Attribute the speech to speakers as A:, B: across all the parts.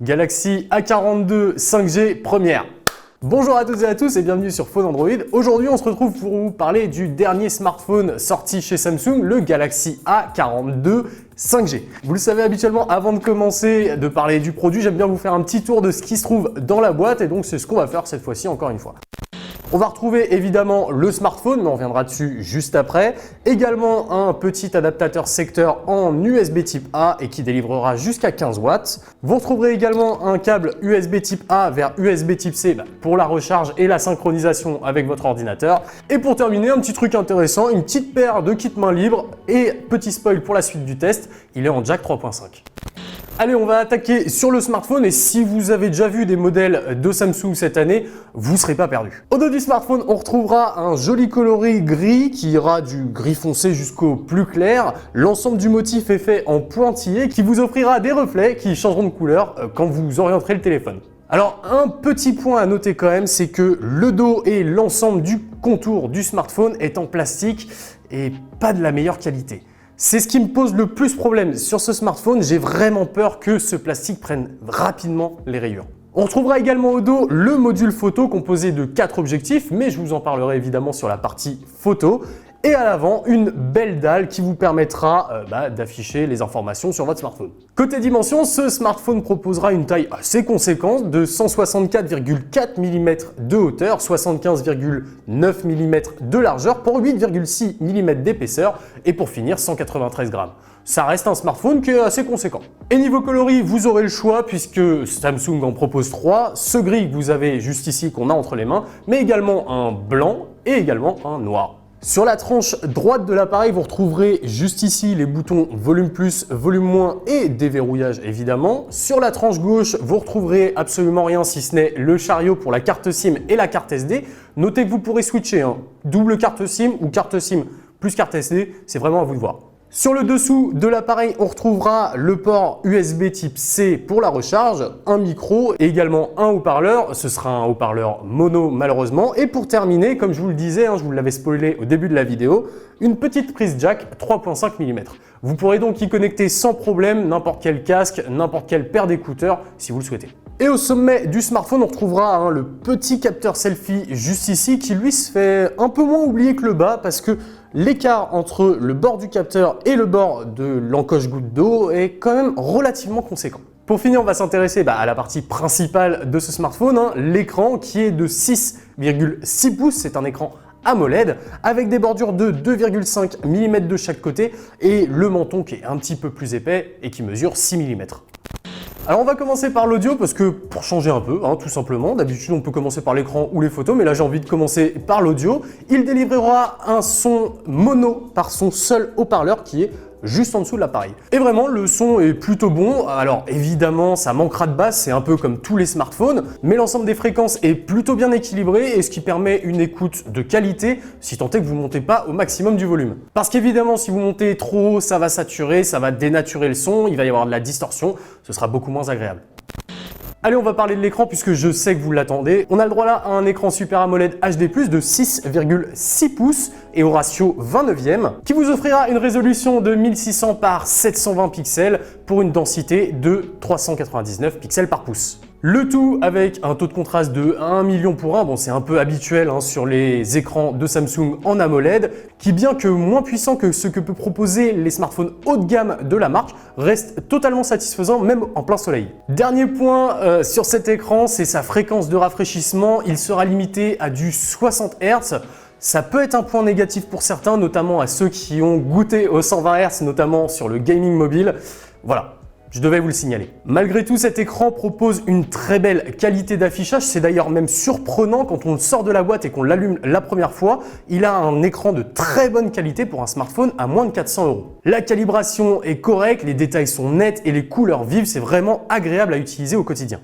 A: Galaxy A42 5G première. Bonjour à toutes et à tous et bienvenue sur Phone Android. Aujourd'hui, on se retrouve pour vous parler du dernier smartphone sorti chez Samsung, le Galaxy A42 5G. Vous le savez habituellement, avant de commencer de parler du produit, j'aime bien vous faire un petit tour de ce qui se trouve dans la boîte et donc c'est ce qu'on va faire cette fois-ci encore une fois. On va retrouver évidemment le smartphone, mais on reviendra dessus juste après. Également un petit adaptateur secteur en USB type A et qui délivrera jusqu'à 15 watts. Vous retrouverez également un câble USB type A vers USB type C pour la recharge et la synchronisation avec votre ordinateur. Et pour terminer, un petit truc intéressant, une petite paire de kits main libre et petit spoil pour la suite du test, il est en jack 3.5. Allez, on va attaquer sur le smartphone et si vous avez déjà vu des modèles de Samsung cette année, vous ne serez pas perdu. Au dos du smartphone, on retrouvera un joli coloris gris qui ira du gris foncé jusqu'au plus clair. L'ensemble du motif est fait en pointillé qui vous offrira des reflets qui changeront de couleur quand vous orienterez le téléphone. Alors, un petit point à noter quand même, c'est que le dos et l'ensemble du contour du smartphone est en plastique et pas de la meilleure qualité. C'est ce qui me pose le plus problème sur ce smartphone, j'ai vraiment peur que ce plastique prenne rapidement les rayures. On retrouvera également au dos le module photo composé de 4 objectifs, mais je vous en parlerai évidemment sur la partie photo. Et à l'avant, une belle dalle qui vous permettra d'afficher les informations sur votre smartphone. Côté dimension, ce smartphone proposera une taille assez conséquente de 164,4 mm de hauteur, 75,9 mm de largeur pour 8,6 mm d'épaisseur et pour finir 193 grammes. Ça reste un smartphone qui est assez conséquent. Et niveau coloris, vous aurez le choix puisque Samsung en propose 3. Ce gris que vous avez juste ici qu'on a entre les mains, mais également un blanc et également un noir. Sur la tranche droite de l'appareil, vous retrouverez juste ici les boutons volume plus, volume moins et déverrouillage évidemment. Sur la tranche gauche, vous retrouverez absolument rien si ce n'est le chariot pour la carte SIM et la carte SD. Notez que vous pourrez switcher double carte SIM ou carte SIM plus carte SD, c'est vraiment à vous de voir. Sur le dessous de l'appareil, on retrouvera le port USB type C pour la recharge, un micro et également un haut-parleur. Ce sera un haut-parleur mono malheureusement. Et pour terminer, comme je vous le disais, je vous l'avais spoilé au début de la vidéo, une petite prise jack 3.5 mm. Vous pourrez donc y connecter sans problème n'importe quel casque, n'importe quelle paire d'écouteurs si vous le souhaitez. Et au sommet du smartphone, on retrouvera le petit capteur selfie juste ici qui lui se fait un peu moins oublier que le bas parce que l'écart entre le bord du capteur et le bord de l'encoche goutte d'eau est quand même relativement conséquent. Pour finir, on va s'intéresser à la partie principale de ce smartphone, l'écran qui est de 6,6 pouces, c'est un écran AMOLED avec des bordures de 2,5 mm de chaque côté et le menton qui est un petit peu plus épais et qui mesure 6 mm. Alors on va commencer par l'audio parce que pour changer un peu, tout simplement, d'habitude on peut commencer par l'écran ou les photos, mais là j'ai envie de commencer par l'audio. Il délivrera un son mono par son seul haut-parleur qui est juste en dessous de l'appareil. Et vraiment le son est plutôt bon, alors évidemment ça manquera de basse, c'est un peu comme tous les smartphones, mais l'ensemble des fréquences est plutôt bien équilibré et ce qui permet une écoute de qualité si tant est que vous ne montez pas au maximum du volume. Parce qu'évidemment si vous montez trop haut, ça va saturer, ça va dénaturer le son, il va y avoir de la distorsion, ce sera beaucoup moins agréable. Allez, on va parler de l'écran puisque je sais que vous l'attendez. On a le droit là à un écran Super AMOLED HD+, de 6,6 pouces et au ratio 29e, qui vous offrira une résolution de 1600 par 720 pixels pour une densité de 399 pixels par pouce. Le tout avec un taux de contraste de 1 million pour 1, bon c'est un peu habituel sur les écrans de Samsung en AMOLED, qui bien que moins puissant que ce que peut proposer les smartphones haut de gamme de la marque, reste totalement satisfaisant même en plein soleil. Dernier point sur cet écran, c'est sa fréquence de rafraîchissement, il sera limité à du 60 Hz. Ça peut être un point négatif pour certains, notamment à ceux qui ont goûté aux 120 Hz, notamment sur le gaming mobile. Voilà. Je devais vous le signaler. Malgré tout, cet écran propose une très belle qualité d'affichage. C'est d'ailleurs même surprenant quand on le sort de la boîte et qu'on l'allume la première fois. Il a un écran de très bonne qualité pour un smartphone à moins de 400 €. La calibration est correcte, les détails sont nets et les couleurs vives. C'est vraiment agréable à utiliser au quotidien.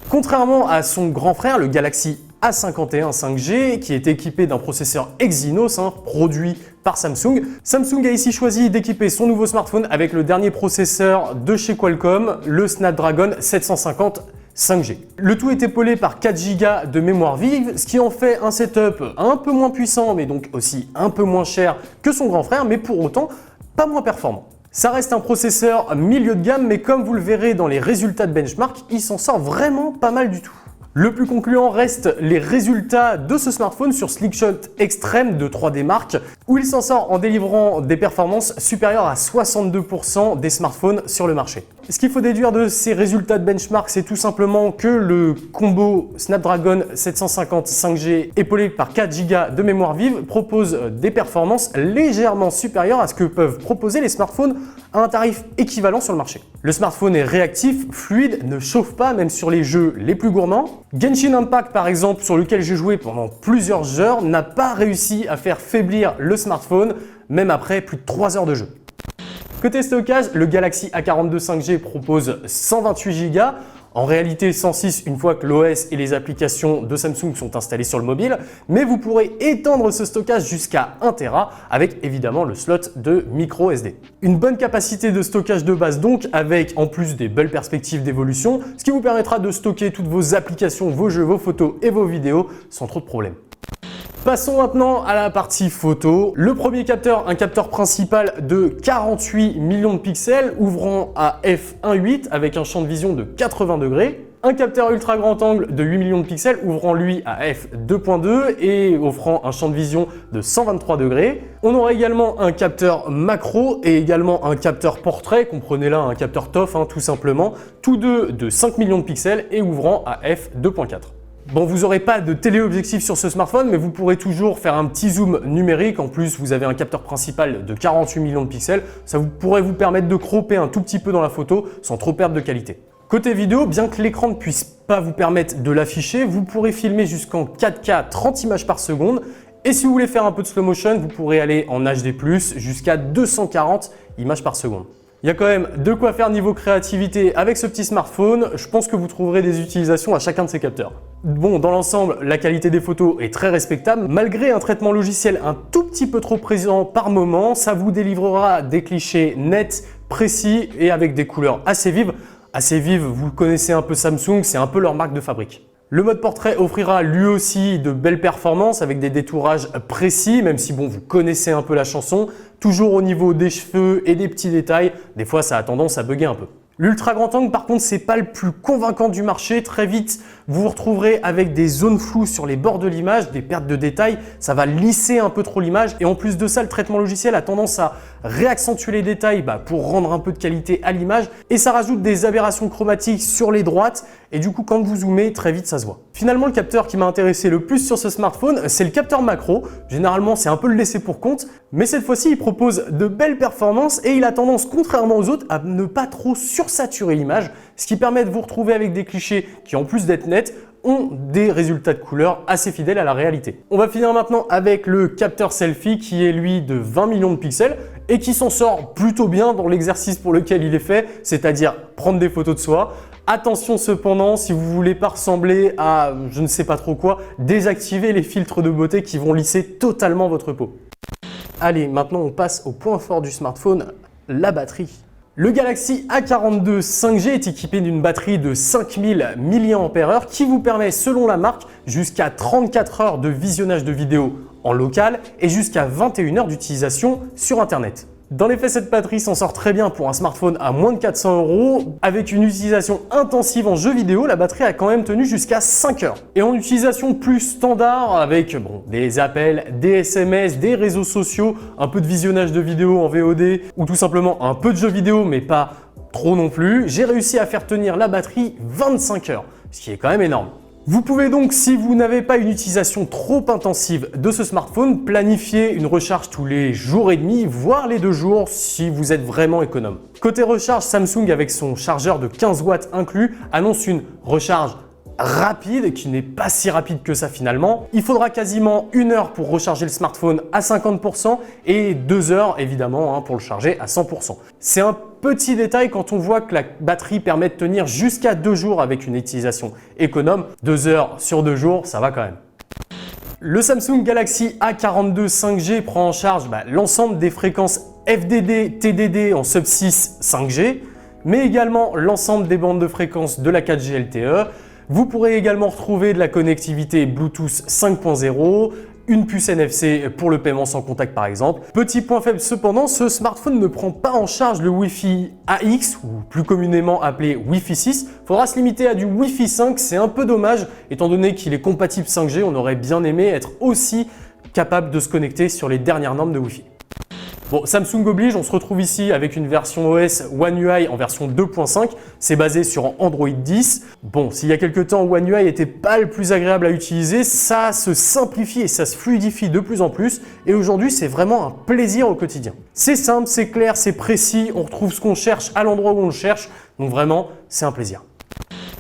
A: Contrairement à son grand frère, le Galaxy A51 5G, qui est équipé d'un processeur Exynos, produit par Samsung. Samsung a ici choisi d'équiper son nouveau smartphone avec le dernier processeur de chez Qualcomm, le Snapdragon 750 5G. Le tout est épaulé par 4 Go de mémoire vive, ce qui en fait un setup un peu moins puissant, mais donc aussi un peu moins cher que son grand frère, mais pour autant pas moins performant. Ça reste un processeur milieu de gamme, mais comme vous le verrez dans les résultats de benchmark, il s'en sort vraiment pas mal du tout. Le plus concluant reste les résultats de ce smartphone sur Slickshot Extreme de 3D Mark, où il s'en sort en délivrant des performances supérieures à 62% des smartphones sur le marché. Ce qu'il faut déduire de ces résultats de benchmark, c'est tout simplement que le combo Snapdragon 750 5G épaulé par 4 Go de mémoire vive propose des performances légèrement supérieures à ce que peuvent proposer les smartphones à un tarif équivalent sur le marché. Le smartphone est réactif, fluide, ne chauffe pas même sur les jeux les plus gourmands. Genshin Impact par exemple, sur lequel j'ai joué pendant plusieurs heures, n'a pas réussi à faire faiblir le smartphone, même après plus de 3 heures de jeu. Côté stockage, le Galaxy A42 5G propose 128 Go, en réalité 106 une fois que l'OS et les applications de Samsung sont installées sur le mobile, mais vous pourrez étendre ce stockage jusqu'à 1 Tera avec évidemment le slot de micro SD. Une bonne capacité de stockage de base donc, avec en plus des belles perspectives d'évolution, ce qui vous permettra de stocker toutes vos applications, vos jeux, vos photos et vos vidéos sans trop de problèmes. Passons maintenant à la partie photo. Le premier capteur, un capteur principal de 48 millions de pixels ouvrant à f1.8 avec un champ de vision de 80 degrés. Un capteur ultra grand angle de 8 millions de pixels ouvrant lui à f2.2 et offrant un champ de vision de 123 degrés. On aura également un capteur macro et également un capteur portrait, comprenez là un capteur TOF tout simplement, tous deux de 5 millions de pixels et ouvrant à f2.4. Bon, vous n'aurez pas de téléobjectif sur ce smartphone, mais vous pourrez toujours faire un petit zoom numérique. En plus, vous avez un capteur principal de 48 millions de pixels. Ça pourrait vous permettre de cropper un tout petit peu dans la photo sans trop perdre de qualité. Côté vidéo, bien que l'écran ne puisse pas vous permettre de l'afficher, vous pourrez filmer jusqu'en 4K 30 images par seconde. Et si vous voulez faire un peu de slow motion, vous pourrez aller en HD+, jusqu'à 240 images par seconde. Il y a quand même de quoi faire niveau créativité avec ce petit smartphone. Je pense que vous trouverez des utilisations à chacun de ces capteurs. Bon, dans l'ensemble, la qualité des photos est très respectable. Malgré un traitement logiciel un tout petit peu trop présent par moment, ça vous délivrera des clichés nets, précis et avec des couleurs assez vives. Assez vives, vous connaissez un peu Samsung, c'est un peu leur marque de fabrique. Le mode portrait offrira lui aussi de belles performances avec des détourages précis, même si bon, vous connaissez un peu la chanson, toujours au niveau des cheveux et des petits détails, des fois ça a tendance à bugger un peu. L'ultra grand angle par contre c'est pas le plus convaincant du marché, très vite vous vous retrouverez avec des zones floues sur les bords de l'image, des pertes de détails, ça va lisser un peu trop l'image et en plus de ça le traitement logiciel a tendance à réaccentuer les détails pour rendre un peu de qualité à l'image et ça rajoute des aberrations chromatiques sur les droites et du coup quand vous zoomez très vite ça se voit. Finalement le capteur qui m'a intéressé le plus sur ce smartphone c'est le capteur macro, généralement c'est un peu le laissé pour compte mais cette fois-ci il propose de belles performances et il a tendance contrairement aux autres à ne pas trop sursaturer l'image, ce qui permet de vous retrouver avec des clichés qui en plus d'être nets ont des résultats de couleurs assez fidèles à la réalité. On va finir maintenant avec le capteur selfie qui est lui de 20 millions de pixels et qui s'en sort plutôt bien dans l'exercice pour lequel il est fait, c'est-à-dire prendre des photos de soi. Attention cependant, si vous voulez pas ressembler à je ne sais pas trop quoi, désactivez les filtres de beauté qui vont lisser totalement votre peau. Allez, maintenant on passe au point fort du smartphone, la batterie. Le Galaxy A42 5G est équipé d'une batterie de 5000 mAh qui vous permet, selon la marque, jusqu'à 34 heures de visionnage de vidéos en local et jusqu'à 21 heures d'utilisation sur Internet. Dans les faits, cette batterie s'en sort très bien pour un smartphone à moins de 400 €. Avec une utilisation intensive en jeux vidéo, la batterie a quand même tenu jusqu'à 5 heures. Et en utilisation plus standard, avec des appels, des SMS, des réseaux sociaux, un peu de visionnage de vidéos en VOD ou tout simplement un peu de jeux vidéo mais pas trop non plus, j'ai réussi à faire tenir la batterie 25 heures, ce qui est quand même énorme. Vous pouvez donc, si vous n'avez pas une utilisation trop intensive de ce smartphone, planifier une recharge tous les jours et demi, voire les 2 jours si vous êtes vraiment économe. Côté recharge, Samsung avec son chargeur de 15 watts inclus annonce une recharge rapide qui n'est pas si rapide que ça finalement. Il faudra quasiment 1 heure pour recharger le smartphone à 50% et 2 heures évidemment pour le charger à 100%. C'est un petit détail quand on voit que la batterie permet de tenir jusqu'à 2 jours avec une utilisation économe. 2 heures sur 2 jours, ça va quand même. Le Samsung Galaxy A42 5G prend en charge l'ensemble des fréquences FDD, TDD en sub 6 5G, mais également l'ensemble des bandes de fréquences de la 4G LTE. Vous pourrez également retrouver de la connectivité Bluetooth 5.0, une puce NFC pour le paiement sans contact par exemple. Petit point faible cependant, ce smartphone ne prend pas en charge le Wi-Fi AX ou plus communément appelé Wi-Fi 6. Faudra se limiter à du Wi-Fi 5, c'est un peu dommage étant donné qu'il est compatible 5G, on aurait bien aimé être aussi capable de se connecter sur les dernières normes de Wi-Fi. Bon, Samsung oblige, on se retrouve ici avec une version OS One UI en version 2.5, c'est basé sur Android 10. Bon, s'il y a quelques temps One UI n'était pas le plus agréable à utiliser, ça se simplifie et ça se fluidifie de plus en plus et aujourd'hui c'est vraiment un plaisir au quotidien. C'est simple, c'est clair, c'est précis, on retrouve ce qu'on cherche à l'endroit où on le cherche, donc vraiment c'est un plaisir.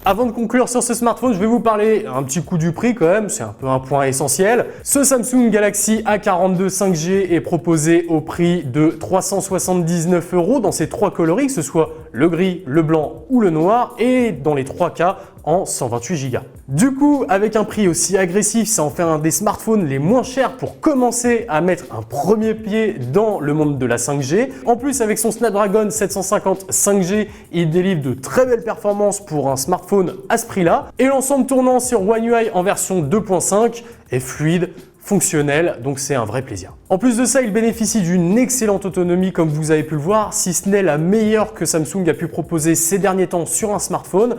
A: Avant de conclure sur ce smartphone, je vais vous parler un petit coup du prix quand même, c'est un peu un point essentiel. Ce Samsung Galaxy A42 5G est proposé au prix de 379 € dans ses trois coloris, que ce soit le gris, le blanc ou le noir, et dans les trois cas en 128 Go. Du coup, avec un prix aussi agressif, ça en fait un des smartphones les moins chers pour commencer à mettre un premier pied dans le monde de la 5G. En plus, avec son Snapdragon 750 5G, il délivre de très belles performances pour un smartphone à ce prix-là. Et l'ensemble tournant sur One UI en version 2.5 est fluide, fonctionnel, donc c'est un vrai plaisir. En plus de ça, il bénéficie d'une excellente autonomie comme vous avez pu le voir, si ce n'est la meilleure que Samsung a pu proposer ces derniers temps sur un smartphone.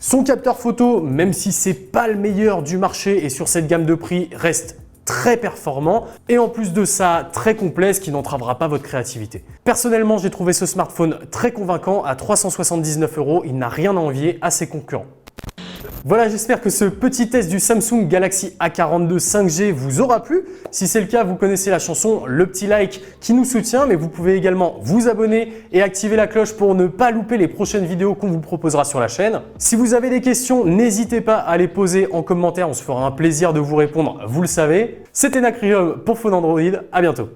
A: Son capteur photo, même si c'est pas le meilleur du marché et sur cette gamme de prix, reste très performant et en plus de ça, très complet, ce qui n'entravera pas votre créativité. Personnellement, j'ai trouvé ce smartphone très convaincant à 379 €, il n'a rien à envier à ses concurrents. Voilà, j'espère que ce petit test du Samsung Galaxy A42 5G vous aura plu. Si c'est le cas, vous connaissez la chanson, le petit like qui nous soutient, mais vous pouvez également vous abonner et activer la cloche pour ne pas louper les prochaines vidéos qu'on vous proposera sur la chaîne. Si vous avez des questions, n'hésitez pas à les poser en commentaire, on se fera un plaisir de vous répondre, vous le savez. C'était Nacrium pour Phone Android, à bientôt.